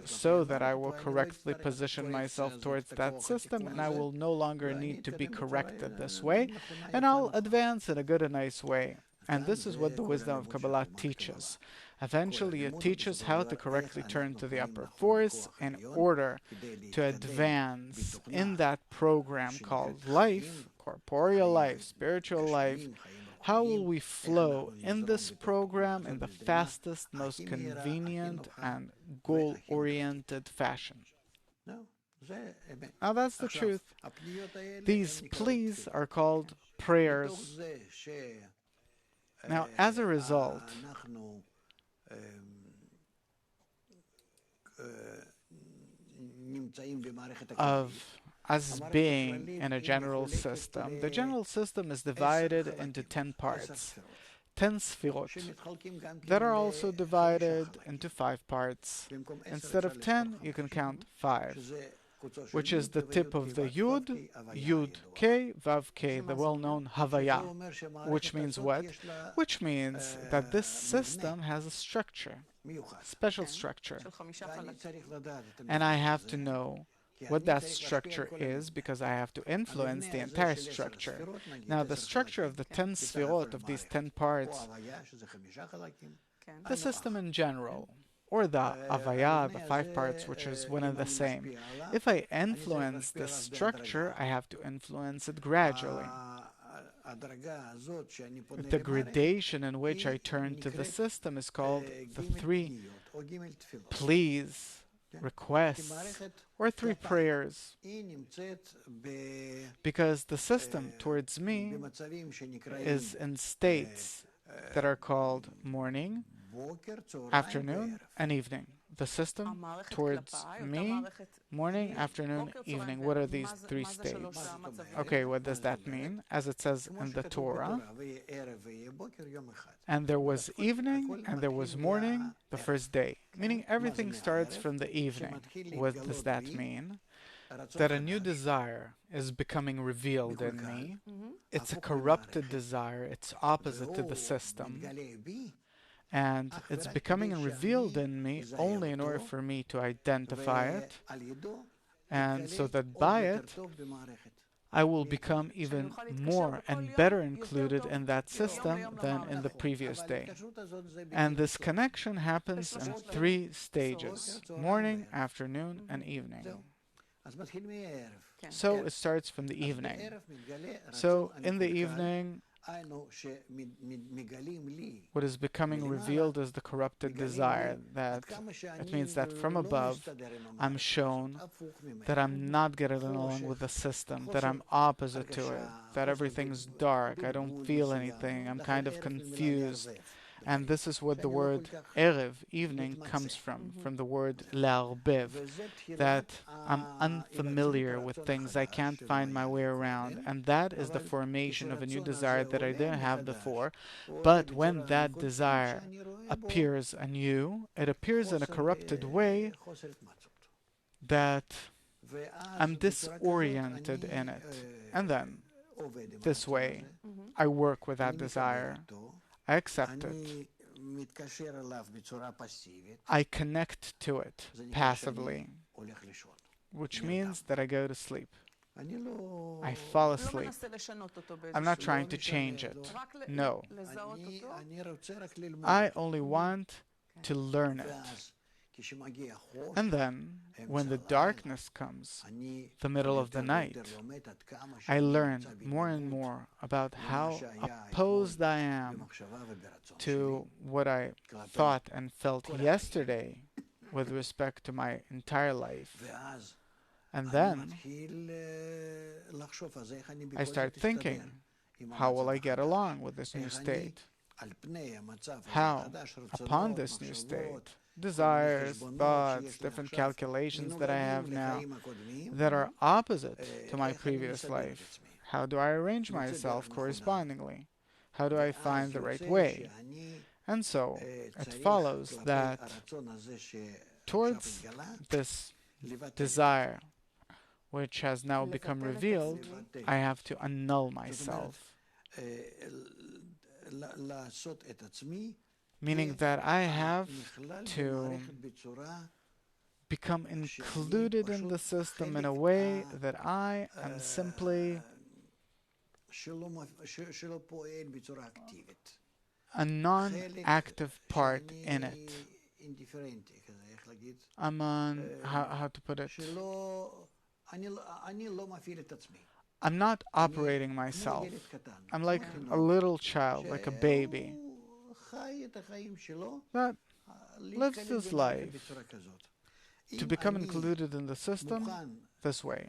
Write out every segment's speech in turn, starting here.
so that I will correctly position myself towards that system, and I will no longer need to be corrected this way, and I'll advance in a good and nice way. And this is what the wisdom of Kabbalah teaches. Eventually, it teaches how to correctly turn to the upper force in order to advance in that program called life, corporeal life, spiritual life. How will we flow in this program in the fastest, most convenient, and goal-oriented fashion? Now that's the truth. These pleas are called prayers. Now, as a result of us being in a general system, the general system is divided into 10 parts, 10 sfirot, that are also divided into 5 parts. Instead of 10, you can count 5, which is the tip of the Yud, Yud K, Vav K, the well-known Havaya, which means what? Which means that this system has a structure, special structure. And I have to know what that structure is because I have to influence the entire structure. Now, the structure of the 10 sfirot, of these 10 parts, the system in general, or the Avaya, the 5 parts, which is one and the same. If I influence this structure, I have to influence it gradually. The gradation in which I turn to the system is called the 3 pleas, requests, or 3 prayers. Because the system towards me is in states that are called morning, afternoon, and evening. The system towards me, morning, afternoon, evening. What are these 3 states? Okay, what does that mean? As it says in the Torah, and there was evening and there was morning the first day, meaning everything starts from the evening. What does that mean? That a new desire is becoming revealed in me. It's a corrupted desire. It's opposite to the system. And it's becoming revealed in me only in order for me to identify it, and so that by it I will become even more and better included in that system than in the previous day. And this connection happens in 3 stages: morning, afternoon, and evening. So it starts from the evening. So in the evening, what is becoming revealed is the corrupted desire. That it means that from above I'm shown that I'm not getting along with the system, that I'm opposite to it, that everything's dark, I don't feel anything, I'm kind of confused. And this is what the word erev, evening, comes from the word la'arbev, that I'm unfamiliar with things, I can't find my way around. And that is the formation of a new desire that I didn't have before. But when that desire appears anew, it appears in a corrupted way that I'm disoriented in it. And then, this way, I work with that desire. I accept it. I connect to it passively, which means that I go to sleep. I fall asleep. I'm not trying to change it. No. I only want to learn it. And then, when the darkness comes, the middle of the night, I learn more and more about how opposed I am to what I thought and felt yesterday with respect to my entire life. And then I start thinking, how will I get along with this new state? How, upon this new state, desires, thoughts, different calculations that I have now that are opposite to my previous life, how do I arrange myself correspondingly? How do I find the right way? And so it follows that towards this desire, which has now become revealed, I have to annul myself. Meaning that I have to become included in the system in a way that I am simply a non-active part in it. I'm how to put it? I'm not operating myself. I'm like a little child, like a baby that lives his life to become included in the system this way.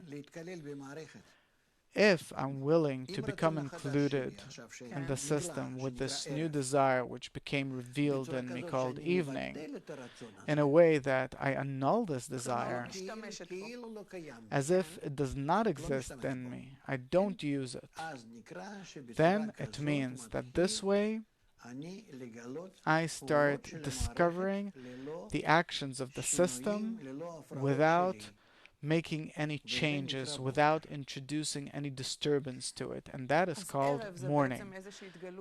If I'm willing to become included in the system with this new desire which became revealed in me called evening, in a way that I annul this desire as if it does not exist in me, I don't use it, then it means that this way I start discovering the actions of the system without making any changes, without introducing any disturbance to it, and that is called morning.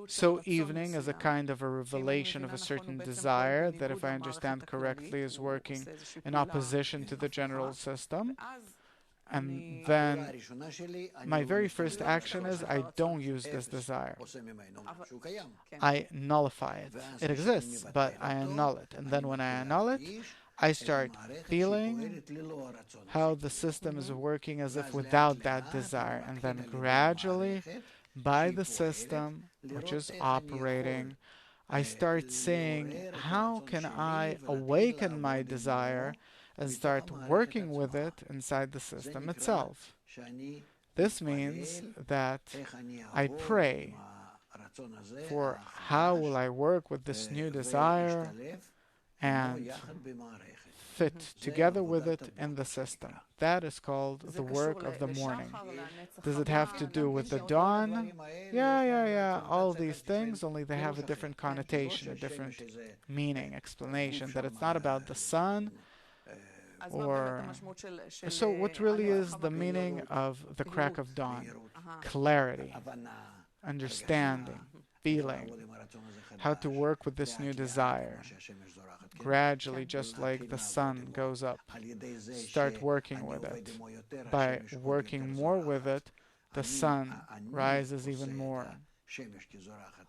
So evening is a kind of a revelation of a certain desire that, if I understand correctly, is working in opposition to the general system. And then my very first action is I don't use this desire. I nullify it. It exists, but I annul it. And then when I annul it, I start feeling how the system is working as if without that desire. And then gradually, by the system which is operating, I start saying, how can I awaken my desire and start working with it inside the system itself? This means that I pray for how will I work with this new desire and fit together with it in the system. That is called the work of the morning. Does it have to do with the dawn? Yeah. All these things, only they have a different connotation, a different meaning, explanation, that it's not about the sun or... So what really is the meaning of the crack of dawn? Clarity, understanding, feeling, how to work with this new desire. Gradually, just like the sun goes up, start working with it. By working more with it, the sun rises even more.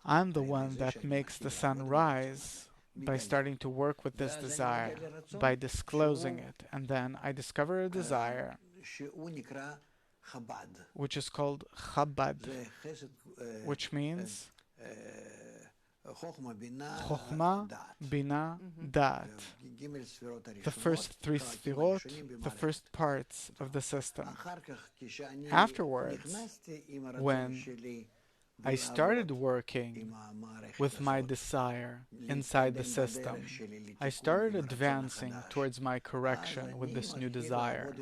I'm the one that makes the sun rise by starting to work with this desire, by disclosing it. And then I discover a desire which is called Chabad, which means Chokhmah, Bina, Da'at. The first three Sfirot, the first parts of the system. Afterwards, when I started working with my desire inside the system, I started advancing towards my correction with this new desire.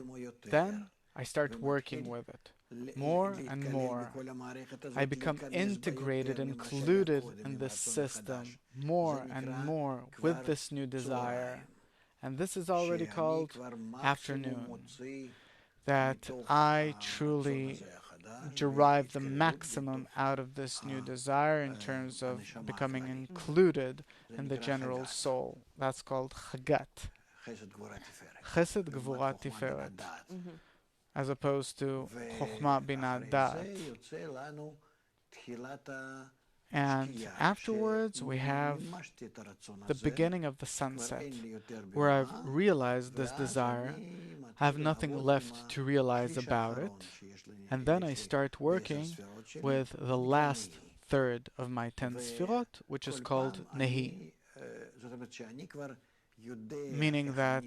Then I start working with it more and more. I become integrated, included in this system more and more with this new desire. And this is already called afternoon. That I truly derive the maximum out of this new desire in terms of becoming included in the general soul. That's called Chagat. Chesed Gvura Tiferet. As opposed to Chokhmah Bina Da'at. And afterwards we have the beginning of the sunset, where I've realized this desire, I have nothing left to realize about it, and then I start working with the last third of my 10 Sfirot, which is called Nehi. Meaning that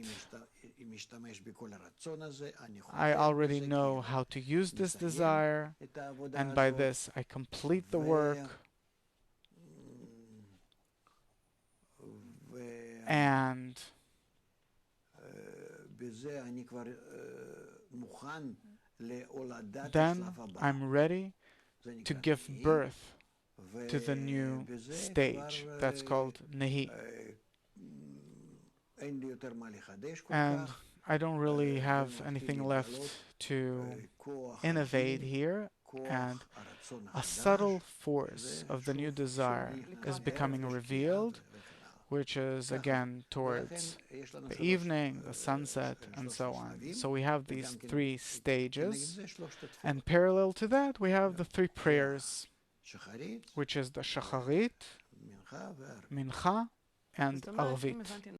I already know how to use this desire, and by this I complete the work, and then I'm ready to give birth to the new stage. That's called Nehi. And I don't really have anything left to innovate here, and a subtle force of the new desire is becoming revealed, which is again towards the evening, the sunset, and so on. So we have these three stages, and parallel to that we have the three prayers, which is the Shacharit, Mincha, and Arvit.